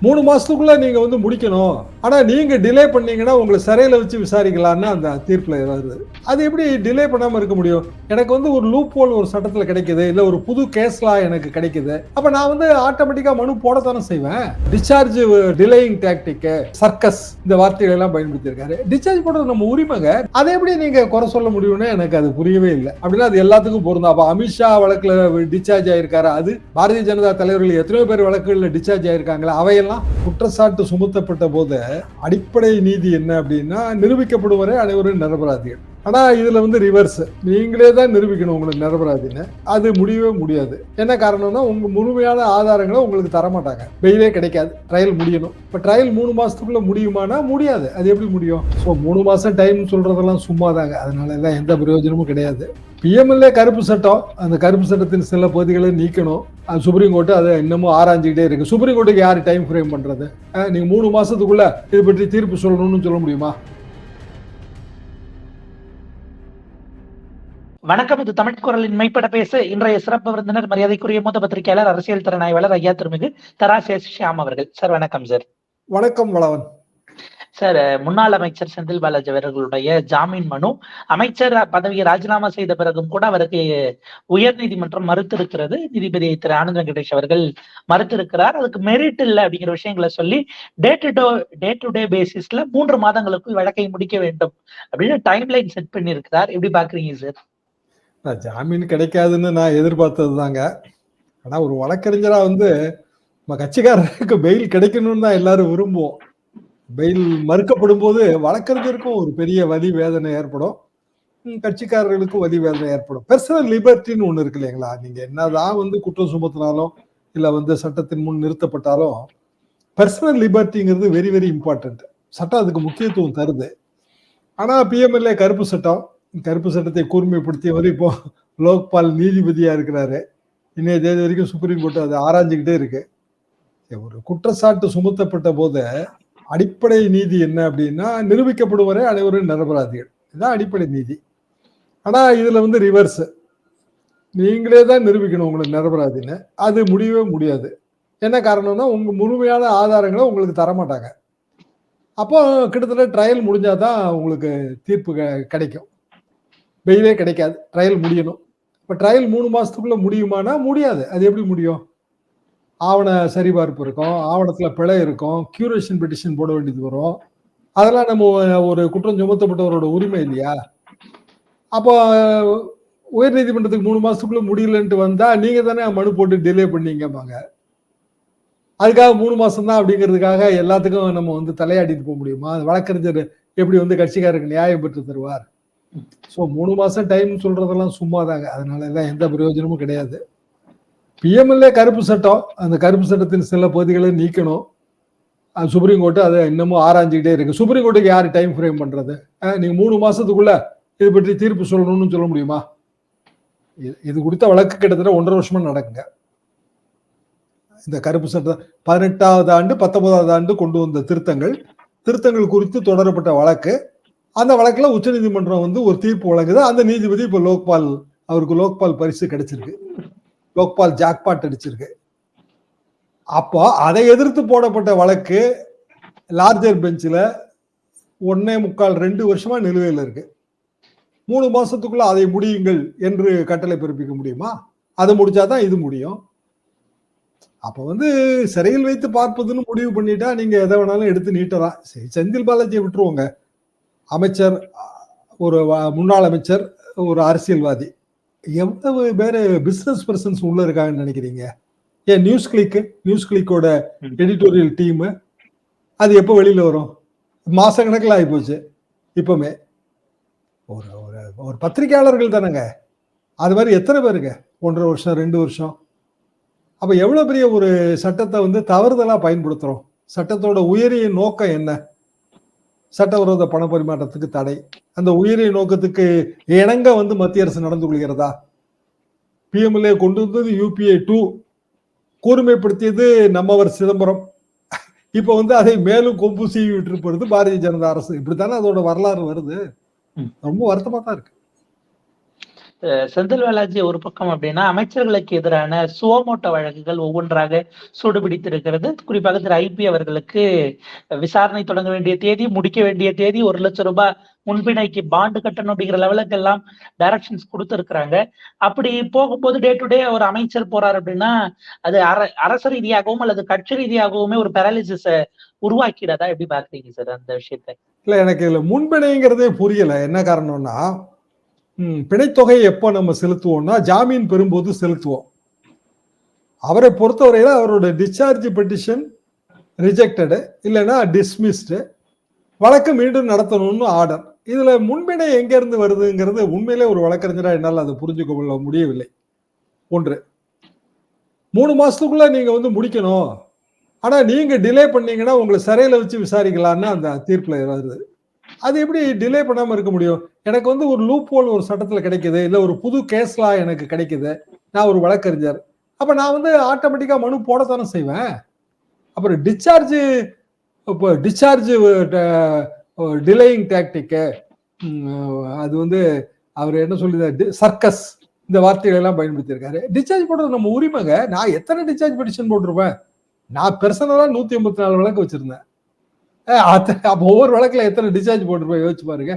3 மாசத்துக்குள்ள நீங்க வந்து முடிக்கணும். ஆனா நீங்க டிலே பண்ணீங்கன்னா உங்களை சிறையில வச்சு விசாரிக்கலாம்னு அந்த தீர்ப்புல வருது. அது எப்படி டிலே பண்ணாம இருக்க முடியும்? எனக்கு வந்து ஒரு லூப் ஹோல் ஒரு சட்டத்துல கிடைக்குது, இல்ல ஒரு புது கேஸ் லா எனக்கு கிடைக்குது. அப்ப நான் வந்து ஆட்டோமேட்டிக்கா மனு போடத்தானே செய்வேன். டிஸ்சார்ஜ் டிலேயிங் டாக்டிக், சர்க்கஸ் இந்த வார்த்தைகளை எல்லாம் பயன்படுத்தி இருக்காரு. டிஸ்சார்ஜ் போடுறது நம்ம உரிமைங்க. அதை எப்படி நீங்க குறை சொல்ல முடியும்னு எனக்கு அது புரியவே இல்லை. அப்படின்னா அது எல்லாத்துக்கும் பொருந்தும். அப்ப அமித்ஷா வழக்குல டிஸ்சார்ஜ் ஆயிருக்காரு. அது பாரதிய ஜனதா தலைவர்கள் எத்தனையோ பேர் வழக்குகள்ல டிஸ்சார்ஜ் ஆயிருக்காங்களா? அவையெல்லாம் குற்றச்சாட்டு சுமத்தப்பட்ட போது அடிப்படை நீதி என்ன அப்படின்னா, நிரூபிக்கப்படும் வரை அனைவரும் நிரபராதிகள். ஆனா இதுல வந்து ரிவர்ஸ், நீங்களே தான் நிரூபிக்கணும் உங்களுக்கு நிரபராதின்னு. அது முடியவே முடியாது. என்ன காரணம்னா, உங்க முழுமையான ஆதாரங்களை உங்களுக்கு தரமாட்டாங்க. பெயிலே கிடைக்காது, ட்ரையல் முடியணும். இப்ப ட்ரையல் 3 மாசத்துக்குள்ள முடியுமானா முடியாது. அது எப்படி முடியும்? 3 மாசம் டைம் சொல்றதெல்லாம் சும்மாதாங்க. அதனால எல்லாம் எந்த பிரயோஜனமும் கிடையாது. பிஎம்எல்ஏ கருப்பு சட்டம், அந்த கருப்பு சட்டத்தின் சில பகுதிகளை நீக்கணும். அது சுப்ரீம் கோர்ட்டு அதை இன்னமும் ஆராய்ஞ்சிக்கிட்டே இருக்கு. சுப்ரீம் கோர்ட்டுக்கு யாரு டைம் ஃப்ரேம் பண்றது? நீங்க 3 மாசத்துக்குள்ள இது பற்றி தீர்ப்பு சொல்லணும்னு சொல்ல முடியுமா? வணக்கம். இது தமிழ் குரலின் மெய்ப்பட பேச இன்றைய சிறப்பு விருந்தினர் மரியாதைக்குரிய மூத்த பத்திரிகையாளர், அரசியல் திறனாய்வாளர் ஐயா திருமிகு தரா சேஷியாம் அவர்கள். சார் வணக்கம். சார் வணக்கம் வளவன். சார், முன்னாள் அமைச்சர் செந்தில் பாலாஜி அவர்களுடைய ஜாமீன் மனு அமைச்சர் பதவியை ராஜினாமா செய்த பிறகும் கூட அவருக்கு உயர் நீதிமன்றம் மறுத்திருக்கிறது. நீதிபதி திரு ஆனந்த் வெங்கடேஷ் அவர்கள் மறுத்திருக்கிறார். அதுக்கு மெரிட் இல்லை அப்படிங்கிற விஷயங்களை சொல்லி டே டு டே பேசிஸ்ல 3 மாதங்களுக்குள் வழக்கை முடிக்க வேண்டும் அப்படின்னு டைம்லைன் செட் பண்ணி இருக்கிறார். எப்படி பாக்குறீங்க சார்? ஜாமீன் கிடைக்காதுன்னு நான் எதிர்பார்த்தது தாங்க. ஆனா ஒரு வழக்கறிஞரா வந்து நம்ம கட்சிக்காரருக்கு பெயில் கிடைக்கணும்னு தான் எல்லாரும் விரும்புவோம். பெயில் மறுக்கப்படும் போது வழக்கறிஞருக்கும் ஒரு பெரிய வலி வேதனை ஏற்படும், கட்சிக்காரர்களுக்கும் வலி வேதனை ஏற்படும். பர்சனல் லிபர்ட்டின்னு ஒண்ணு இருக்கு இல்லைங்களா? நீங்க என்னதான் வந்து குற்றம் சுமத்தினாலும் இல்ல வந்து சட்டத்தின் முன் நிறுத்தப்பட்டாலும் பர்சனல் லிபர்ட்டிங்கிறது வெரி வெரி இம்பார்ட்டன்ட். சட்டம் அதுக்கு முக்கியத்துவம் தருது. ஆனா பிஎம்எல்ஏ கருப்பு சட்டம், கருப்பு சட்டத்தை கூர்மைப்படுத்தியவர் இப்போ லோக்பால் நீதிபதியா இருக்கிறாரு. இன்னைய தேதி வரைக்கும் சுப்ரீம் கோர்ட் அதை ஆராய்ஞ்சுக்கிட்டே இருக்கு. ஒரு குற்றச்சாட்டு சுமத்தப்பட்ட போது அடிப்படை நீதி என்ன அப்படின்னா, நிரூபிக்கப்படும் வரை அனைவரும் நிரபராதிகள். இதுதான் அடிப்படை நீதி. ஆனா இதுல வந்து ரிவர்ஸ், நீங்களே தான் நிரூபிக்கணும் உங்களுக்கு நிரபராதின்னு. அது முடியவே முடியாது. என்ன காரணம்னா, உங்க முழுமையான ஆதாரங்களை உங்களுக்கு தரமாட்டாங்க. அப்போ கிட்டத்தட்ட ட்ரையல் முடிஞ்சாதான் உங்களுக்கு தீர்ப்பு கிடைக்கும். பெயிலே கிடைக்காது, ட்ரையல் முடியணும். இப்ப ட்ரையல் 3 மாசத்துக்குள்ள முடியுமானா முடியாது. அது எப்படி முடியும்? ஆவண சரிபார்ப்பு இருக்கும், ஆவணத்துல பிழை இருக்கும், கியூரேஷன் பெட்டிஷன் போட வேண்டியது வரும். அதெல்லாம் நம்ம ஒரு குற்றம் சுமத்தப்பட்டவரோட உரிமை இல்லையா? அப்போ உயர் நீதிமன்றத்துக்கு 3 மாசத்துக்குள்ள முடியலன்ட்டு வந்தா நீங்க தானே மனு போட்டு டிலே பண்ணீங்கம்பாங்க. அதுக்காக 3 மாசம் தான் அப்படிங்கிறதுக்காக எல்லாத்துக்கும் நம்ம வந்து தலையாடிட்டு போக முடியுமா? வழக்கறிஞர் எப்படி வந்து கட்சிக்காரருக்கு நியாயம் பெற்று தருவார்? 3 மாசம் டைம் சொல்றதெல்லாம் சும்மாதாங்க. அதனால எல்லாம் எந்த பிரயோஜனமும் கிடையாது. பிஎம்எல்ஏ கருப்பு சட்டம், அந்த கருப்பு சட்டத்தின் சில பகுதிகளை நீக்கணும். சுப்ரீம் கோர்ட்டு அதை இன்னமும் ஆராய்ஞ்சிக்கிட்டே இருக்கு. சுப்ரீம் கோர்ட்டுக்கு யாரு டைம் ஃப்ரேம் பண்றது? நீங்க 3 மாசத்துக்குள்ள இது பற்றி தீர்ப்பு சொல்லணும்னு சொல்ல முடியுமா? இது குறித்த வழக்கு கிட்டத்தட்ட 1.5 வருஷமா நடக்குங்க. இந்த கருப்பு சட்டம் 18வது ஆண்டு 19வது ஆண்டு கொண்டு வந்த திருத்தங்கள் குறித்து தொடரப்பட்ட வழக்கு. அந்த வழக்குல உச்ச நீதிமன்றம் வந்து ஒரு தீர்ப்பு வழங்குது. அந்த நீதிபதி இப்ப அவருக்கு லோக்பால் பரிசு கிடைச்சிருக்கு. லோக்பால் ஜாக்பாட் அடிச்சிருக்கு. அப்போ அதை எதிர்த்து போடப்பட்ட வழக்கு லார்ஜர் பெஞ்சில் 1.25-2 வருஷமா நிலுவையில் இருக்கு. 3 மாசத்துக்குள்ள அதை முடியுங்கள் என்று கட்டளை பிறப்பிக்க முடியுமா? அதை முடிச்சாதான் இது முடியும். அப்ப வந்து சிறையில் வைத்து பார்ப்பதுன்னு முடிவு பண்ணிட்டா நீங்க எதை வேணாலும் எடுத்து நீட்டலாம். செந்தில் பாலாஜியை விட்டுருவோங்க. அமைச்சர், ஒரு முன்னாள் அமைச்சர், ஒரு அரசியல்வாதி, எவ்வளவு பேரு பிசினஸ் பர்சன்ஸ் உள்ள இருக்காங்கன்னு நினைக்கிறீங்க? ஏன் நியூஸ் கிளிக்கோட எடிட்டோரியல் டீம் அது எப்போ வெளியில வரும்? மாசக்கணக்கில் ஆகி போச்சு. இப்பவுமே ஒரு பத்திரிகையாளர்கள் தானேங்க. அது மாதிரி எத்தனை பேருங்க? 1.5 வருஷம் 2 வருஷம். அப்ப எவ்வளவு பெரிய ஒரு சட்டத்தை வந்து தவறுதலா பயன்படுத்துறோம். சட்டத்தோட உயரிய நோக்கம் என்ன? சட்டவிரோத பண பரிமாற்றத்துக்கு தடை. அந்த உயரிய நோக்கத்துக்கு இணங்க வந்து மத்திய அரசு நடந்து கொள்கிறதா? பிஎம்எல்ஏ கொண்டு வந்தது UPA 2, கூர்மைப்படுத்தியது நம்மவர் சிதம்பரம். இப்ப வந்து அதை மேலும் கொம்பு சீவி விட்டு போறது பாரதிய ஜனதா அரசு. இப்படித்தானே அதோட வரலாறு வருது. ரொம்ப வருத்தமா தான் இருக்கு. செந்தில் பாலாஜி ஒரு பக்கம் அப்படின்னா அமைச்சர்களுக்கு எதிரான சுவமோட்டோ வழக்குகள் ஒவ்வொன்றாக சூடுபிடித்திருக்கிறது. குறிப்பாக திரு ஐபி அவர்களுக்கு விசாரணை தொடங்க வேண்டிய தேதி, முடிக்க வேண்டிய தேதி, 1,00,000 ரூபாய் முன்பிணைக்கு பாண்டு கட்டணும் அப்படிங்கிற லெவலுக்கு எல்லாம் டைரக்ஷன்ஸ் கொடுத்திருக்கிறாங்க. அப்படி போகும்போது டே டு டே ஒரு அமைச்சர் போறாரு அப்படின்னா அது அரசு ரீதியாகவும் அல்லது கட்சி ரீதியாகவுமே ஒரு பேரலிசிஸ உருவாக்கிடாதா? எப்படி பாக்குறீங்க சார் அந்த விஷயத்த? இல்ல, எனக்கு இதுல முன்பிணைங்கிறதே புரியல. என்ன காரணம்னா, பிணைத்தொகை எப்போ நம்ம செலுத்துவோம்னா ஜாமீன் பெறும்போது செலுத்துவோம். அவரை பொறுத்தவரையில அவரோட டிஸ்சார்ஜ் பெட்டிஷன் ரிஜெக்டடு, இல்லைன்னா டிஸ்மிஸ்டு, வழக்கு மீண்டும் நடத்தணும்னு ஆர்டர். இதுல முன்பிணை எங்க இருந்து வருதுங்கிறது உண்மையிலே ஒரு வழக்கறிஞரா என்னால் அதை புரிஞ்சுக்க கொள்ள முடியவில்லை. ஒன்று, 3 மாசத்துக்குள்ள நீங்க வந்து முடிக்கணும், ஆனா நீங்க டிலே பண்ணீங்கன்னா உங்களை சிறையில வச்சு விசாரிக்கலாம்னு அந்த தீர்ப்புல வருது. அது எப்படி டிலே பண்ணாம இருக்க முடியும்? எனக்கு வந்து ஒரு லூப் ஹோல் ஒரு சட்டத்துல கிடைக்குது, இல்ல ஒரு புது கேஸ்லா எனக்கு கிடைக்குது, நான் ஒரு வழக்கறிஞர், அப்ப நான் வந்து ஆட்டோமேட்டிக்கா மனு போடத்தானே செய்வேன். அப்புறம் டிஸ்சார்ஜ் டிலேயிங் டாக்டிக்கு, அது வந்து அவர் என்ன சொல்லி சர்க்கஸ் இந்த வார்த்தைகள் எல்லாம் பயன்படுத்தியிருக்காரு. டிஸ்சார்ஜ் போடுறது நம்ம உரிமைங்க. நான் எத்தனை டிஸ்சார்ஜ் பெட்டிஷன் போட்டிருப்பேன்? நான் பெர்சனலா 184 வழக்கு வச்சிருந்தேன். அப்போ ஒவ்வொரு வழக்குல எத்தனை டிஸ்சார்ஜ் போட்டிருப்பேன் யோசிச்சு பாருங்க.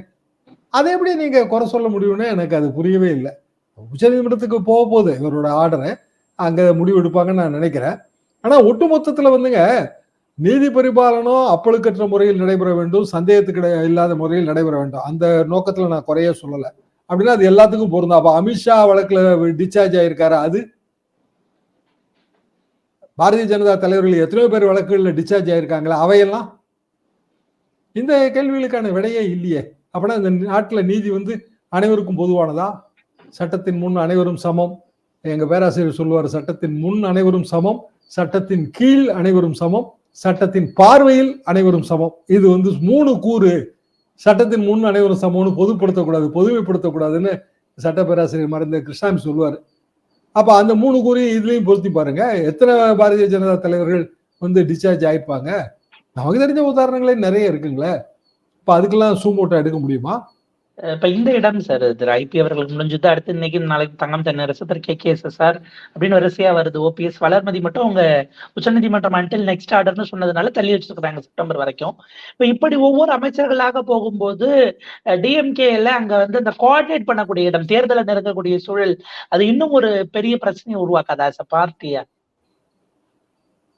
அதை எப்படி நீங்க குறை சொல்ல முடியும்னு எனக்கு அது புரியவே இல்லை. உச்சநீதிமன்றத்துக்கு போக போகுது இவரோட ஆர்டரை, அங்க முடிவு எடுப்பாங்கன்னு நான் நினைக்கிறேன். ஆனா ஒட்டுமொத்தத்துல வந்துங்க, நீதி பரிபாலனம் அப்பழுக்கற்ற முறையில் நடைபெற வேண்டும், சந்தேகத்துக்கு இல்லாத முறையில் நடைபெற வேண்டும். அந்த நோக்கத்துல நான் குறைய சொல்லல. அப்படின்னா அது எல்லாத்துக்கும் பொருந்தும். அப்ப அமித்ஷா வழக்குல டிஸ்சார்ஜ் ஆயிருக்காரு, அது பாரதிய ஜனதா தலைவர்கள் எத்தனையோ பேர் வழக்குகள்ல டிஸ்சார்ஜ் ஆயிருக்காங்களா, அவையெல்லாம்? இந்த கேள்விகளுக்கான விடையே இல்லையே. அப்படின்னா இந்த நாட்டுல நீதி வந்து அனைவருக்கும் பொதுவானதா? சட்டத்தின் முன் அனைவரும் சமம். எங்க பேராசிரியர் சொல்லுவார், சட்டத்தின் முன் அனைவரும் சமம், சட்டத்தின் கீழ் அனைவரும் சமம், சட்டத்தின் பார்வையில் அனைவரும் சமம். இது வந்து 3 கூறு. சட்டத்தின் முன் அனைவரும் சமம்னு பொதுப்படுத்தக்கூடாது, பொதுமைப்படுத்தக்கூடாதுன்னு சட்ட பேராசிரியர் மறைந்த கிருஷ்ணாமி சொல்லுவார். அப்ப அந்த 3 கூறையும் இதுலயும் பொருத்தி பாருங்க. எத்தனை பாரதிய ஜனதா தலைவர்கள் வந்து டிஸ்சார்ஜ் ஆயிருப்பாங்க? நமக்கு தெரிஞ்ச உதாரணங்களே நிறைய இருக்குங்களே. இப்ப அதுக்கெல்லாம் சூமோட்டோ எடுக்க முடியுமா? இப்ப இந்த இடம் சார் திரு ஐபி அவர்களுக்கு முடிஞ்சது. அடுத்து இன்னைக்கு நாளைக்கு தங்கம் தென்னரசு, திரு KKSSR அப்படின்னு வரிசையா வருது. ஓபிஎஸ், வளர்மதி மட்டும் அவங்க உச்சநீதிமன்றம் அன்டில் நெக்ஸ்ட் ஆர்டர்னு சொன்னதுனால தள்ளி வச்சிருக்காங்க செப்டம்பர் வரைக்கும். இப்ப இப்படி ஒவ்வொரு அமைச்சர்களாக போகும்போது டிஎம்கேல அங்க வந்து இந்த கோஆர்டினேட் பண்ணக்கூடிய இடம், தேர்தலை நெருங்கக்கூடிய சூழல், அது இன்னும் ஒரு பெரிய பிரச்சனையை உருவாக்காதா சார் பார்ட்டியா?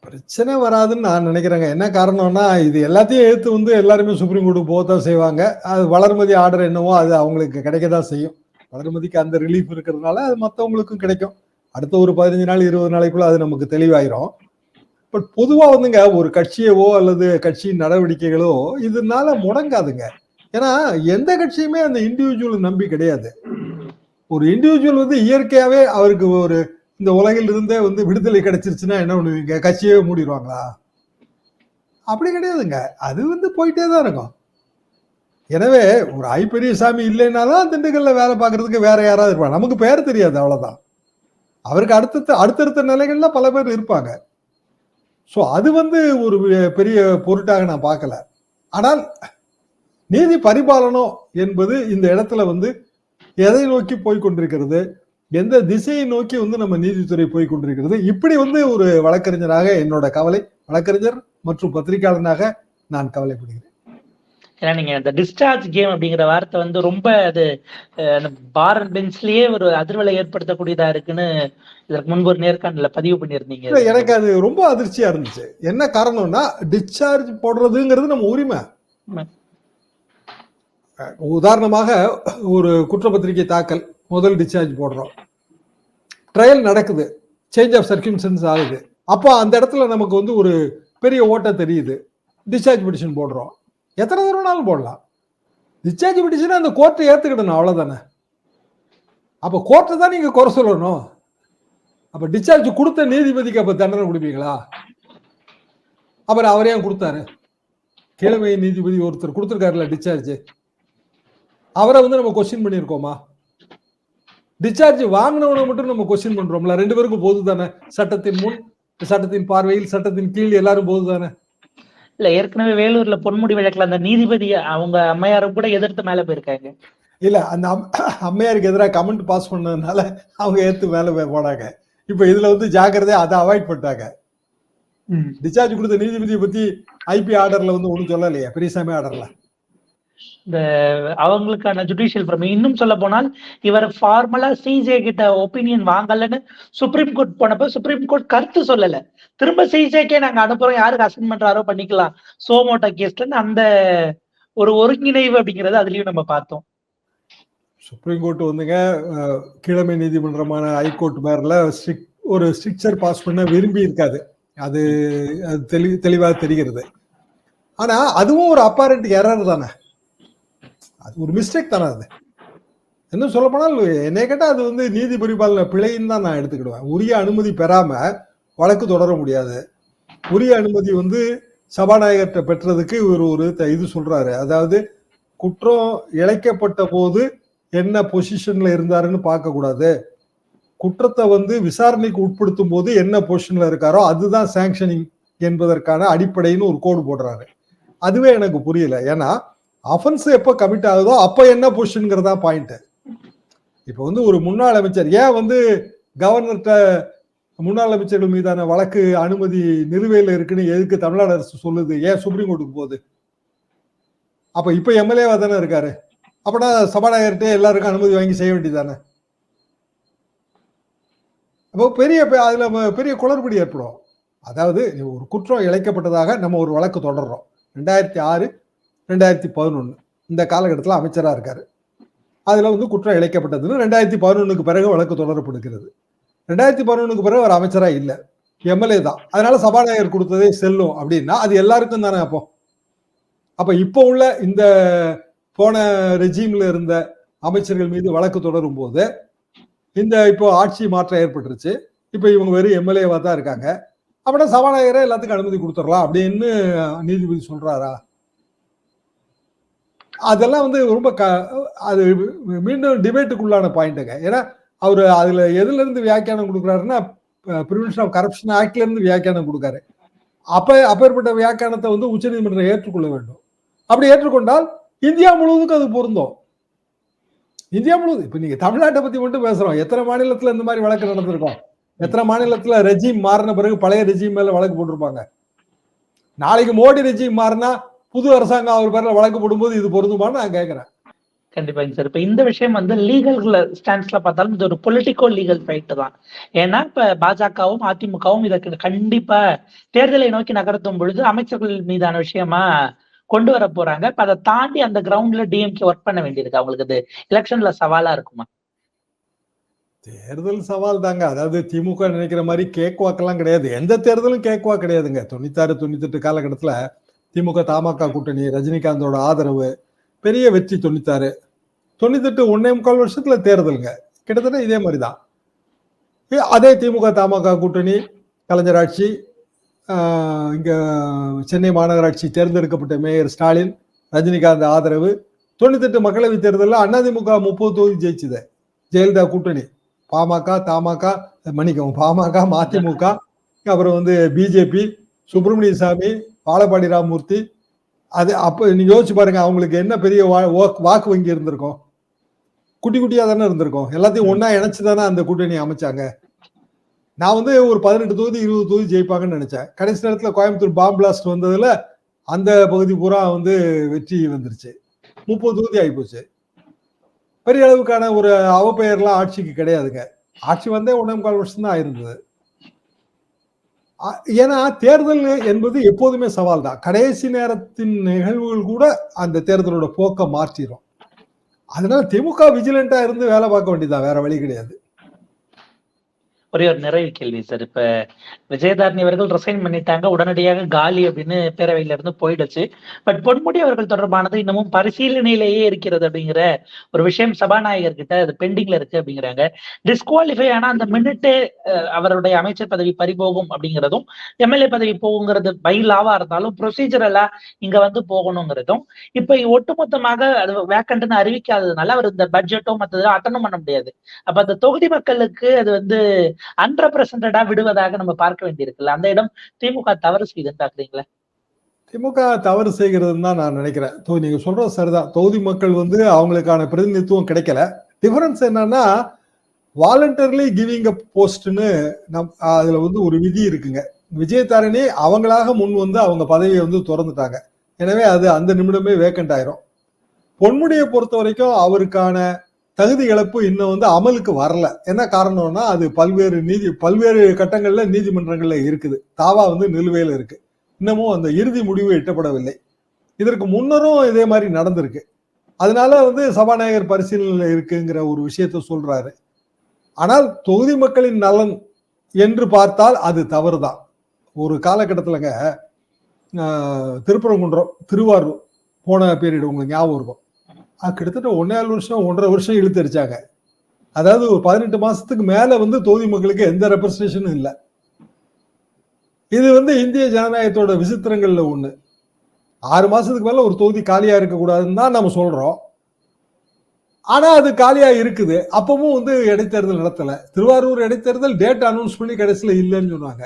பிரச்சனை வராதுன்னு நான் நினைக்கிறேங்க. என்ன காரணம்னா, இது எல்லாத்தையும் எடுத்து வந்து எல்லாருமே சுப்ரீம் கோர்ட்டுக்கு போகத்தான் செய்வாங்க. அது வளர்மதி ஆர்டர் என்னவோ அது அவங்களுக்கு கிடைக்கதான் செய்யும். வளர்மதிக்கு அந்த ரிலீஃப் இருக்கிறதுனால அது மற்றவங்களுக்கும் கிடைக்கும். அடுத்த ஒரு 15 நாள் 20 நாளைக்குள்ள அது நமக்கு தெளிவாயிரும். பட் பொதுவா வந்துங்க, ஒரு கட்சியவோ அல்லது கட்சியின் நடவடிக்கைகளோ இதனால முடங்காதுங்க. ஏன்னா எந்த கட்சியுமே அந்த இண்டிவிஜுவல் நம்பி கிடையாது. ஒரு இண்டிவிஜுவல் வந்து இயற்கையாவே அவருக்கு ஒரு இந்த உலகில் இருந்தே வந்து விடுதலை கிடைச்சிருச்சுன்னா என்ன பண்ணுவீங்க? கட்சியே மூடிடுவாங்களா? அப்படி கிடையாதுங்க. அது வந்து போயிட்டே தான் இருக்கும். எனவே ஒரு பெரியசாமி இல்லைன்னாலும் திண்டுக்கல்ல வேலை பார்க்கறதுக்கு வேற யாராவது இருப்பாங்க. நமக்கு பேர் தெரியாது, அவ்வளவுதான். அவருக்கு அடுத்தடுத்த நிலைகள்ல பல பேர் இருப்பாங்க. ஸோ அது வந்து ஒரு பெரிய பொருட்டாக நான் பார்க்கல. ஆனால் நீதி பரிபாலனம் என்பது இந்த இடத்துல வந்து எதை நோக்கி போய்கொண்டிருக்கிறது, எந்த திசையை நோக்கி வந்து நம்ம நீதித்துறை போய் கொண்டிருக்கிறது, இப்படி வந்து ஒரு வழக்கறிஞராக என்னோட கவலை, வழக்கறிஞர் மற்றும் பத்திரிகையாளனாக நான் கவலைப்படுகிறேன். ஏன்னா நீங்க இந்த டிஸ்சார்ஜ் கேம் அப்படிங்கிற வார்த்தை வந்து ரொம்ப அது அந்த பார் அண்ட் பெஞ்ச்லயே ஒரு அதிர்வலை ஏற்படுத்தக்கூடியதா இருக்குன்னு இதற்கு முன்பு ஒரு நேர்காணல பதிவு பண்ணியிருந்தீங்க. எனக்கு அது ரொம்ப அதிர்ச்சியா இருந்துச்சு. என்ன காரணம்னா, டிஸ்சார்ஜ் போடுறதுங்கிறது நம்ம உரிமை. உதாரணமாக ஒரு குற்றப்பத்திரிகை தாக்கல், முதல் டிஸ்சார்ஜ் போடுறோம், ட்ரையல் நடக்குது, சேஞ்ச் ஆஃப் சர்க்கம்ஸ்டன்ஸ் ஆகுது, அப்போ அந்த இடத்துல நமக்கு வந்து ஒரு பெரிய ஓட்டம் தெரியுது, டிஸ்சார்ஜ் பெட்டிஷன் போடுறோம். எத்தனை தடவைனாலும் போடலாம். டிஸ்சார்ஜ் பெட்டிஷன் அந்த கோர்ட்டை ஏத்துக்கிடணும், அவ்வளவுதானே. அப்போ கோர்ட்டை தான் நீங்க குறை சொல்லணும். அப்ப டிஸ்சார்ஜ் கொடுத்த நீதிபதிக்கு அப்ப தண்டனை கொடுப்பீங்களா? அப்புறம் அவரே கொடுத்தாரு, கீழமை நீதிபதி ஒருத்தர் கொடுத்திருக்காருல டிஸ்சார்ஜ், அவரை வந்து நம்ம கொஸ்டின் பண்ணியிருக்கோமா? டிஸ்சார்ஜ் வாங்கினவனை மட்டும் நம்ம கொஸ்டின் பண்றோம்ல? 2 பேருக்கும் போது தானே, சட்டத்தின் முன், சட்டத்தின் பார்வையில், சட்டத்தின் கீழ் எல்லாரும் போது தானே. இல்ல ஏற்கனவே வேலூர்ல பொன்முடி வழக்குல அந்த நீதிபதி அவங்க அம்மையாரும் கூட எதிர்த்து மேல போயிருக்காங்க. இல்ல அந்த அம்மையாருக்கு எதிராக கமெண்ட் பாஸ் பண்ணதுனால அவங்க ஏத்து மேல போனாங்க. இப்ப இதுல வந்து ஜாக்கிரதையா அதை அவாய்ட் பண்ணிட்டாங்க. டிஸ்சார்ஜ் கொடுத்த நீதிபதியை பத்தி ஐபி ஆர்டர்ல வந்து ஒண்ணும் சொல்லலையே, பெரியசாமி ஆர்டர்ல. இந்த அவங்களுக்கான ஜுடிஷியல் பிரமே இன்னும் சொல்ல போனால் இவர் ஃபார்மலா சிஜே கிட்ட ஒப்பீனியன் வாங்கலன்னு சுப்ரீம் கோர்ட் போனப்ப சுப்ரீம் கோர்ட் கருத்து சொல்லல. திரும்ப சிஜேக்கே நாங்க அனுப்புறோம், யாருக்கு அசைன் பண்றாரோ பண்ணிக்கலாம் சோமோட்டோ கேஸ்ல அந்த ஒரு ஒருங்கிணைவு அப்படிங்கறது அதுலயும் நம்ம பார்த்தோம். சுப்ரீம் கோர்ட் வந்துங்க கீழமை நீதிமன்றமான ஹைகோர்ட் மேல ஒரு ஸ்ட்ரிக்சர் பாஸ் பண்ண விரும்பி இருக்காது. அது தெளிவாக தெரிகிறது. ஆனா அதுவும் ஒரு அப்பாரண்ட் எரர் தானே, அது ஒரு மிஸ்டேக் தானே. அது இன்னும் சொல்ல போனால் என்னை கேட்டா அது வந்து நீதி பரிபாலன பிழைன்னு தான் நான் எடுத்துக்கிடுவேன். உரிய அனுமதி பெறாம வழக்கு தொடர முடியாது. உரிய அனுமதி வந்து சபாநாயகர்கிட்ட பெற்றதுக்கு ஒரு இது சொல்றாரு. அதாவது குற்றம் இழைக்கப்பட்ட போது என்ன பொசிஷன்ல இருந்தாருன்னு பார்க்க கூடாது, குற்றத்தை வந்து விசாரணைக்கு உட்படுத்தும் போது என்ன பொசிஷன்ல இருக்காரோ அதுதான் சாங்ஷனிங் என்பதற்கான அடிப்படைன்னு ஒரு கோடு போடுறாரு. அதுவே எனக்கு புரியல. ஏன்னா அஃபென்ஸ் எப்ப கமிட் ஆகுதோ அப்ப என்ன பொசிஷன்ங்கிறதா பாயிண்ட். இப்ப வந்து ஒரு முன்னாள் அமைச்சர் ஏன் வந்து கவர்னர்கிட்ட முன்னாள் அமைச்சர்கள் மீதான வழக்கு அனுமதி நிலுவையில் இருக்குன்னு எதுக்கு தமிழ்நாடு அரசு சொல்லுது, ஏன் சுப்ரீம் கோர்ட்டுக்கு போகுது? அப்ப இப்ப எம்எல்ஏவா தானே இருக்காரு, அப்படின்னா சபாநாயகர்கிட்ட எல்லாருக்கும் அனுமதி வாங்கி செய்ய வேண்டியதானே. அப்போ அதுல பெரிய குளறுபடி ஏற்படும். அதாவது ஒரு குற்றம் இழைக்கப்பட்டதாக நம்ம ஒரு வழக்கு தொடர்றோம். 2006 2011 இந்த காலகட்டத்தில் அமைச்சரா இருக்காரு. அதுல வந்து குற்றம் இழைக்கப்பட்டதுன்னு 2011க்கு பிறகு வழக்கு தொடரப்படுகிறது. 2011க்கு பிறகு ஒரு அமைச்சரா இல்ல, எம்எல்ஏ தான். அதனால சபாநாயகர் கொடுத்ததே செல்லும் அப்படின்னா அது எல்லாருக்கும் தானே. அப்ப இப்போ உள்ள இந்த போன ரெஜிம்ல இருந்த அமைச்சர்கள் மீது வழக்கு தொடரும் போது இந்த இப்போ ஆட்சி மாற்றம் ஏற்பட்டுருச்சு. இப்ப இவங்க வெறும் எம்எல்ஏவா தான் இருக்காங்க. அப்படின்னா சபாநாயகரே எல்லாத்துக்கும் அனுமதி கொடுத்துடலாம் அப்படின்னு நீதிபதி சொல்றாரா? அதெல்லாம் வந்து ரொம்ப அது மீண்டும் டிபேட்டுக்குள்ளான பாயிண்ட்டுங்க. ஏன்னா அவரு அதுல எதுல இருந்து வியாக்கியானம் கொடுக்குறாருன்னா பிரிவென்ஷன் ஆஃப் கரப்ஷன் ஆக்ட்ல இருந்து வியாக்கியானம் கொடுக்காரு. அப்பேற்பட்ட வியாக்கியானத்தை வந்து உச்சநீதிமன்றம் ஏற்றுக்கொள்ள வேண்டும். அப்படி ஏற்றுக்கொண்டால் இந்தியா முழுவதுக்கும் அது பொருந்தும். இந்தியா முழுவதும் இப்ப நீங்க தமிழ்நாட்டை பத்தி மட்டும் பேசுறோம். எத்தனை மாநிலத்துல இந்த மாதிரி வழக்கு நடந்திருக்கும்? எத்தனை மாநிலத்துல ரெஜிம் மாறின பிறகு பழைய ரெஜிம் மேல வழக்கு போட்டிருப்பாங்க. நாளைக்கு மோடி ரெஜிம் மாறினா புது அரசாங்கம் அவர் பேர்ல வழக்கு போடும்போது இது பொருந்துமான்னு நான் கேட்கிறேன். கண்டிப்பாங்க சார். இப்ப இந்த விஷயம் வந்து லீகல் ஸ்டாண்ட்ஸ்ல பார்த்தாலும் இது ஒரு பொலிட்டிக்கோ லீகல் ஃபைட் தான். ஏன்னா இப்ப பாஜகவும் அதிமுகவும் இதற்கு கண்டிப்பா தேர்தலை நோக்கி நகர்த்தும் பொழுது அமைச்சர்கள் மீதான விஷயமா கொண்டு வர போறாங்க. இப்ப அதை தாண்டி அந்த கிரவுண்ட்ல டிஎம்கே ஒர்க் பண்ண வேண்டியிருக்கு. அவங்களுக்கு அது எலெக்ஷன்ல சவாலா இருக்குமா? தேர்தல் சவால் தாங்க. அதாவது திமுக நினைக்கிற மாதிரி கேக் வாக்கெல்லாம் கிடையாது. எந்த தேர்தலும் கேக் வாக் கிடையாதுங்க. 96 98 காலகட்டத்துல திமுக தமாக கூட்டணி, ரஜினிகாந்தோட ஆதரவு, பெரிய வெற்றி. 96 98 1.25 வருஷத்துல தேர்தலுங்க. கிட்டத்தட்ட இதே மாதிரிதான். அதே திமுக தமாக கூட்டணி, கலைஞர் ஆட்சி, இங்க சென்னை மாநகராட்சி தேர்ந்தெடுக்கப்பட்ட மேயர் ஸ்டாலின், ரஜினிகாந்த் ஆதரவு. 98 மக்களவை தேர்தலில் அதிமுக 30 தொகுதி ஜெயிச்சுது. ஜெயலலிதா கூட்டணி பாமக தமாக மன்னிக்கவும் பாமக மதிமுக அப்புறம் வந்து பிஜேபி, சுப்பிரமணிய சாமி, பாலப்பாடி ராமமூர்த்தி. அது அப்ப நீங்க யோசிச்சு பாருங்க, அவங்களுக்கு என்ன பெரிய வாக்கு வங்கி இருந்திருக்கும்? குட்டி குட்டியா தானே இருந்திருக்கும். எல்லாத்தையும் ஒன்னா இணைச்சு தானே அந்த கூட்டணி அமைச்சாங்க. நான் வந்து ஒரு 18 தொகுதி 20 தொகுதி ஜெயிப்பாங்கன்னு நினைச்சேன். கடைசி நேரத்தில் கோயம்புத்தூர் பாம் பிளாஸ்ட் வந்ததுல அந்த பகுதி பூரா வந்து வெற்றி வந்துருச்சு. 30 தொகுதி ஆகிப்போச்சு. பெரிய அளவுக்கான ஒரு அவப்பெயர்லாம் ஆட்சிக்கு கிடையாதுங்க. ஆட்சி வந்தே 1.25 வருஷம் தான் ஆயிருந்தது. ஏன்னா தேர்தல் என்பது எப்போதுமே சவால் தான். கடைசி நேரத்தின் நிகழ்வுகள் கூட அந்த தேர்தலோட போக்க மாற்றிடும். அதனால திமுக விஜிலண்டா இருந்து வேலை பார்க்க வேண்டியதான், வேற வழி கிடையாது. ஒரே ஒரு நிறைவு கேள்வி சார். இப்ப விஜயதாரணி அவர்கள் ரிசைன் பண்ணிட்டாங்க, உடனடியாக காலி அப்படின்னு பேரவையில இருந்து போயிடுச்சு. பட் பொன்முடி அவர்கள் தொடர்பானது இன்னமும் பரிசீலனையிலேயே இருக்கிறது அப்படிங்கிற ஒரு விஷயம் சபாநாயகர் கிட்ட அது பெண்டிங்ல இருக்கு அப்படிங்கிறாங்க. டிஸ்குவாலிஃபை ஆனா அந்த மினிட்டே அவருடைய அமைச்சர் பதவி பறிபோகும் அப்படிங்கிறதும், எம்எல்ஏ பதவி போகுங்கிறது பைலாவா இருந்தாலும் ப்ரொசீஜரலா இங்க வந்து போகணுங்கிறதும் இப்ப ஒட்டுமொத்தமாக அது வேக்கண்ட்னு அறிவிக்காததுனால அவர் இந்த பட்ஜெட்டோ மற்றதோ அட்டனும் பண்ண முடியாது. அப்ப அந்த தொகுதி மக்களுக்கு அது வந்து அன்ரெப்ரசன்டா விடுவதாக நம்ம பார்க்க வேண்டியிருக்குல்ல. அந்த இடம் திமுக தவறு செய்து பாக்குறீங்களா? திமுக தவறு செய்கிறதுன்னு தான் நான் நினைக்கிறேன். நீங்க சொல்றது சரிதான். தொகுதி மக்கள் வந்து அவங்களுக்கான பிரதிநிதித்துவம் கிடைக்கல. டிஃபரன்ஸ் என்னன்னா வாலண்டர்லி கிவிங் அ போஸ்ட்னு அதுல வந்து ஒரு விதி இருக்குங்க. விஜயதாரணி அவங்களாக முன் வந்து அவங்க பதவியை வந்து திறந்துட்டாங்க. எனவே அது அந்த நிமிடமே வேக்கண்ட் ஆயிரும். பொன்முடியை பொறுத்த வரைக்கும் அவருக்கான தகுதி இழப்பு இன்னும் வந்து அமலுக்கு வரல. என்ன காரணம்னா அது பல்வேறு கட்டங்கள்ல நீதிமன்றங்கள்ல இருக்குது. தாவா வந்து நிலுவையில் இருக்கு. இன்னமும் அந்த இறுதி முடிவு எட்டப்படவில்லை. இதற்கு முன்னரும் இதே மாதிரி நடந்திருக்கு. அதனால வந்து சபாநாயகர் பரிசீலனையில் இருக்குங்கிற ஒரு விஷயத்த சொல்றாரு. ஆனால் தொகுதி மக்களின் நலன் என்று பார்த்தால் அது தவறுதான். ஒரு காலகட்டத்திலங்க திருப்பரங்குன்றம், திருவாரூர் போன பீரியட் உங்களுக்கு ஞாபகம் இருக்கும். கிட்டத்தட்ட 1.5 வருஷம் 1.5 வருஷம் இழுத்தடிச்சாங்க. அதாவது ஒரு 18 மாசத்துக்கு மேல வந்து தொகுதி மக்களுக்கு எந்த ரெப்ரசன்டேஷனும் இல்லை. இது வந்து இந்திய ஜனநாயகத்தோட விசித்திரங்கள்ல ஒண்ணு. 6 மாசத்துக்கு மேல ஒரு தொகுதி காலியா இருக்கக்கூடாதுன்னு தான் நம்ம சொல்றோம். ஆனா அது காலியா இருக்குது. அப்பவும் வந்து இடைத்தேர்தல் நடத்தல. திருவாரூர் இடைத்தேர்தல் டேட் அனௌன்ஸ் பண்ணி கடைசியில இல்லைன்னு சொன்னாங்க.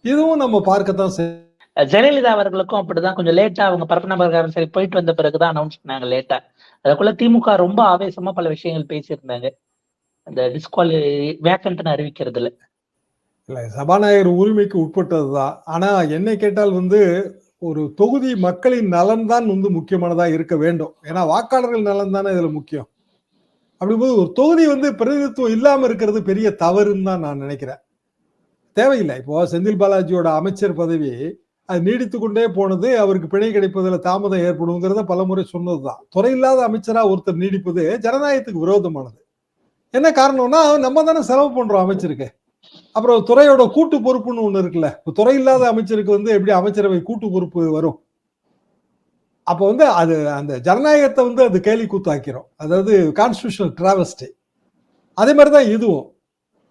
இதுவும் நம்ம பார்க்கத்தான் ஜெயலலிதா அவர்களுக்கும் அப்படிதான் கொஞ்சம் லேட்டா அவங்க பரப்பனபுரம் சரி போயிட்டு வந்த பிறகுதான் அனௌன்ஸ் பண்ணாங்க லேட்டா. அதுக்குள்ள திமுக ரொம்ப ஆவேசமா பல விஷயங்கள் பேசியிருந்தாங்க அந்த வேக்கன்ட்னு அறிவிக்கிறதுல. இல்ல சபாநாயகர் உரிமைக்கு உட்பட்டதுதான். ஆனா என்னை கேட்டால் வந்து ஒரு தொகுதி மக்களின் நலன் தான் வந்து முக்கியமானதா இருக்க வேண்டும். ஏன்னா வாக்காளர்கள் நலன் தானே இதுல முக்கியம். அப்படிங்கும்போது ஒரு தொகுதி வந்து பிரதிநிதித்துவம் இல்லாம இருக்கிறது பெரிய தவறுன்னு தான் நான் நினைக்கிறேன். தேவையில்லை. இப்போ செந்தில் பாலாஜியோட அமைச்சர் பதவி அது நீடித்து கொண்டே போனது அவருக்கு பிணை கிடைப்பதில் தாமதம் ஏற்படுங்கிறத பலமுறை சொன்னதுதான். துறை இல்லாத அமைச்சரா ஒருத்தர் நீடிப்பது ஜனநாயகத்துக்கு விரோதமானது. என்ன காரணம்னா நம்ம தானே செலவு பண்றோம் அமைச்சருக்கு. அப்புறம் துறையோட கூட்டு பொறுப்புன்னு ஒண்ணு இருக்குல்ல. துறை இல்லாத அமைச்சருக்கு வந்து எப்படி அமைச்சரவை கூட்டு பொறுப்பு வரும்? அப்ப வந்து அது அந்த ஜனநாயகத்தை வந்து அது கேலி கூத்தாக்கிறோம். அதாவது கான்ஸ்டிடியூஷனல் டிராவஸ்டி. அதே மாதிரிதான் இதுவும்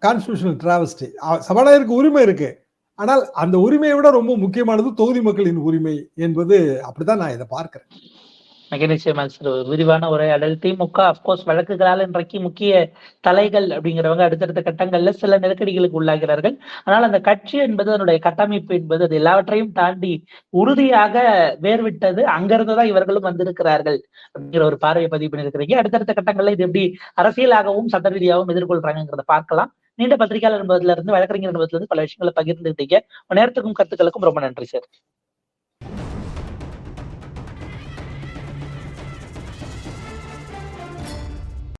கான்ஸ்டிடியூஷனல் டிராவஸ்டி. சபாநாயகருக்கு உரிமை இருக்கு. ஆனால் அந்த உரிமையை விட ரொம்ப முக்கியமானது தொகுதி மக்களின் உரிமை என்பது அப்படிதான் நான் இதை பார்க்கிறேன். மிக நிச்சயமா சார். விரிவான உரையாடல். திமுக அப்கோர்ஸ் வழக்குகளால் இன்றைக்கு முக்கிய தலைகள் அப்படிங்கிறவங்க அடுத்தடுத்த கட்டங்கள்ல சில நெருக்கடிகளுக்கு உள்ளாகிறார்கள். ஆனால் அந்த கட்சி என்பது அதனுடைய கட்டமைப்பு என்பது அது எல்லாவற்றையும் தாண்டி உறுதியாக வேர்விட்டது. அங்கிருந்துதான் இவர்களும் வந்திருக்கிறார்கள் அப்படிங்கிற ஒரு பார்வையை பதிவு பண்ணியிருக்கிறீங்க. அடுத்தடுத்த கட்டங்கள்ல இது எப்படி அரசியலாகவும் சட்ட ரீதியாகவும் எதிர்கொள்றாங்கிறத பார்க்கலாம். நீண்ட பத்திரிகையாளர் என்பதுல இருந்து வழக்கறிஞர் என்பதுல இருந்து பல விஷயங்களை பகிர்ந்துட்டீங்க. நேரத்துக்கும் கருத்துக்களுக்கும் ரொம்ப நன்றி சார்.